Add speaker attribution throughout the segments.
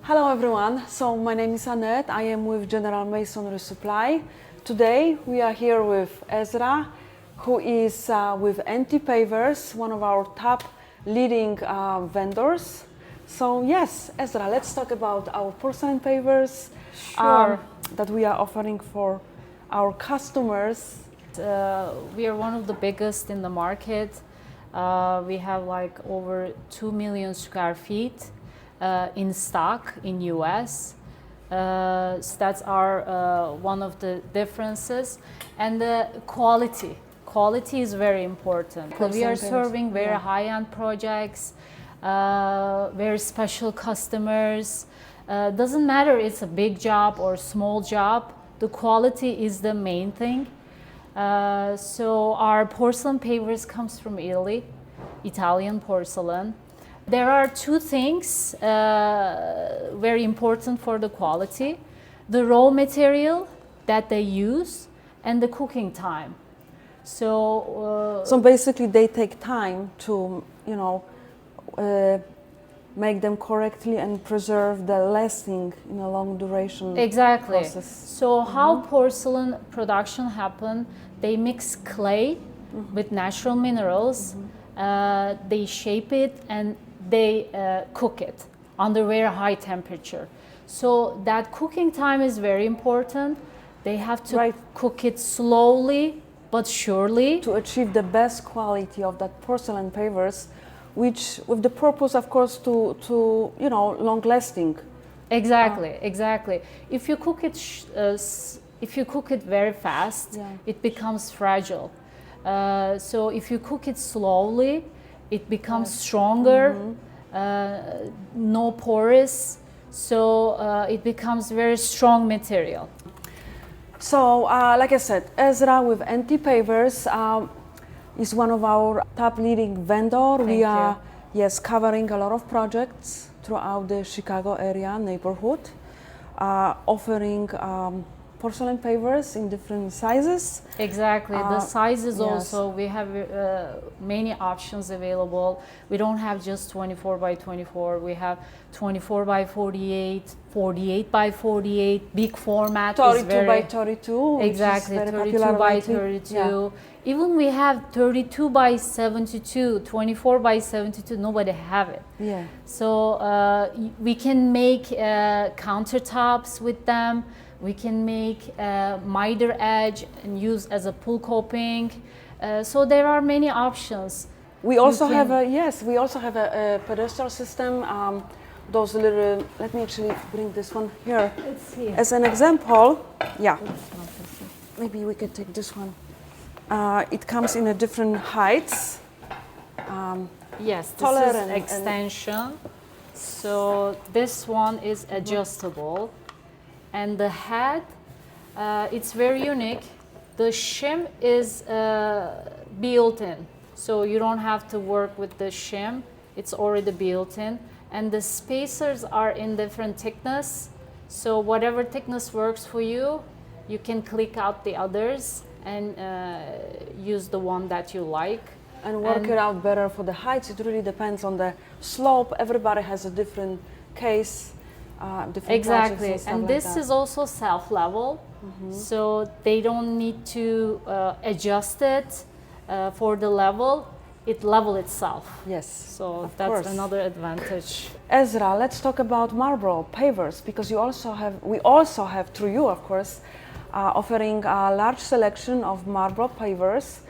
Speaker 1: Hello everyone, so my name is Annette, I am with General Masonry Supply. Today we are here with Ezra, who is with Pavers, one of our top leading vendors. So yes, Ezra, let's talk about our porcelain pavers that we are offering for our customers.
Speaker 2: We are one of the biggest in the market. We have like over 2 million square feet in stock in US. That's our one of the differences. And the quality. Quality is very important. We are serving very high-end projects, very special customers. Doesn't matter it's a big job or small job, the quality is the main thing. So our porcelain pavers comes from Italy, Italian porcelain. There are two things very important for the quality: the raw material that they use and the cooking time.
Speaker 1: So basically they take time to, make them correctly and preserve the lasting in a long duration process.
Speaker 2: So how porcelain production happen? They mix clay with natural minerals. They shape it and they cook it under very high temperature. So that cooking time is very important. They have to cook it slowly but surely
Speaker 1: to achieve the best quality of that porcelain pavers, which with the purpose, of course, to long lasting.
Speaker 2: Exactly. If you cook it very fast, it becomes fragile. So if you cook it slowly, it becomes stronger, no porous, so it becomes very strong material.
Speaker 1: So, like I said, Ezra with Pavers is one of our top leading vendor. We are covering a lot of projects throughout the Chicago area neighborhood, offering porcelain pavers in different sizes.
Speaker 2: Exactly, the sizes also, we have many options available. We don't have just 24 by 24, we have 24 by 48, 48 by 48, big format.
Speaker 1: 32 by 32.
Speaker 2: Exactly, 32 by 32. Yeah. Even we have 32 by 72, 24 by 72, nobody have it.
Speaker 1: Yeah.
Speaker 2: So we can make countertops with them. We can make miter edge and use as a pull coping. So there are many options.
Speaker 1: We also have a pedestal system. Those little. Let me actually bring this one here as an example. Yeah. Maybe we can take this one. It comes in a different heights.
Speaker 2: Yes, this is extension. So this one is adjustable. And the head, it's very unique. The shim is built in, so you don't have to work with the shim. It's already built in. And the spacers are in different thickness. So whatever thickness works for you, you can click out the others and use the one that you like.
Speaker 1: And work it out better for the heights. It really depends on the slope. Everybody has a different case.
Speaker 2: Exactly, and this is also self-level, so they don't need to adjust it for the level. It level itself.
Speaker 1: Yes,
Speaker 2: so that's another advantage.
Speaker 1: Ezra, let's talk about marble pavers, because we also have through you, of course, offering a large selection of marble pavers,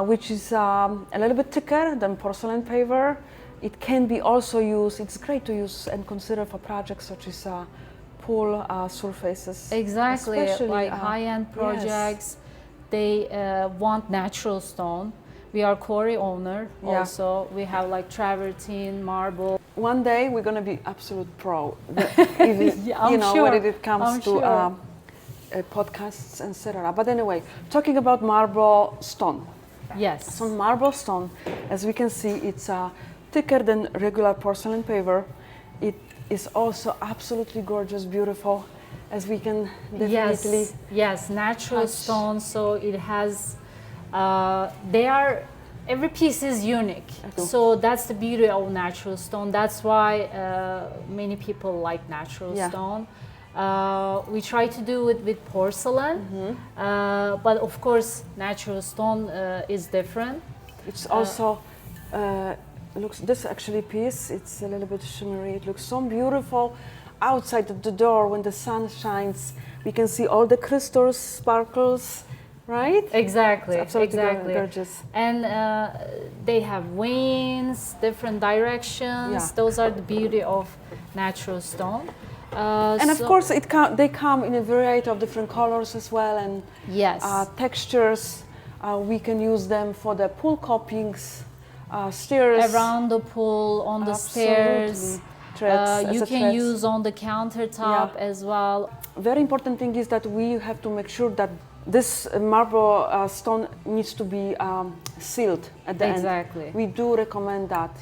Speaker 1: which is a little bit thicker than porcelain paver. It can be also used, it's great to use and consider for projects such as pool surfaces.
Speaker 2: Exactly, like high-end projects, they want natural stone. We are quarry owner also. We have like travertine, marble.
Speaker 1: One day we're going to be absolute pro, when it comes to podcasts, etc. But anyway, talking about marble stone.
Speaker 2: Yes.
Speaker 1: So marble stone, as we can see, it's thicker than regular porcelain paver. It is also absolutely gorgeous, beautiful, as we can definitely
Speaker 2: natural stone. So it has they are Every piece is unique. So that's the beauty of natural stone. That's why many people like natural stone. We try to do it with porcelain, but of course natural stone is different.
Speaker 1: It's also looks, this actually piece, it's a little bit shimmery. It looks so beautiful outside of the door when the sun shines. We can see all the crystals, sparkles, right?
Speaker 2: Exactly,
Speaker 1: It's absolutely
Speaker 2: exactly.
Speaker 1: gorgeous.
Speaker 2: And they have veins, different directions.
Speaker 1: Yeah.
Speaker 2: Those are the beauty of natural stone.
Speaker 1: And of course, they come in a variety of different colors as well, and
Speaker 2: yes,
Speaker 1: textures. We can use them for the pool copings, stairs.
Speaker 2: Around the pool, on the stairs. You can use on the countertop as well.
Speaker 1: Very important thing is that we have to make sure that this marble stone needs to be sealed at the end.
Speaker 2: Exactly.
Speaker 1: We do recommend that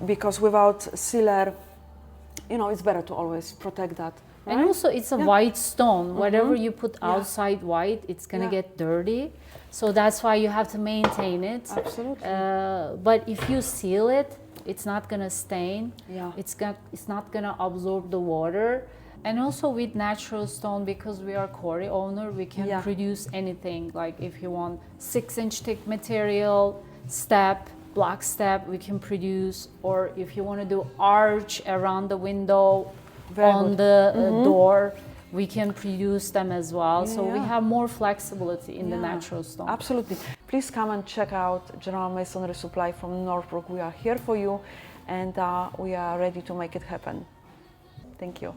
Speaker 1: because without sealer, you know, it's better to always protect that. Right?
Speaker 2: And also it's a white stone. Whatever you put outside white, it's gonna get dirty. So that's why you have to maintain it.
Speaker 1: Absolutely.
Speaker 2: But if you seal it, it's not gonna stain.
Speaker 1: Yeah.
Speaker 2: It's not gonna absorb the water. And also with natural stone, because we are quarry owner, we can produce anything. Like if you want 6-inch thick material, step, block step, we can produce. Or if you want to do arch around the window, on the door, we can produce them as well. So we have more flexibility in the natural stone.
Speaker 1: Absolutely. Please come and check out General Masonry Supply from Northbrook. We are here for you, and we are ready to make it happen. Thank you.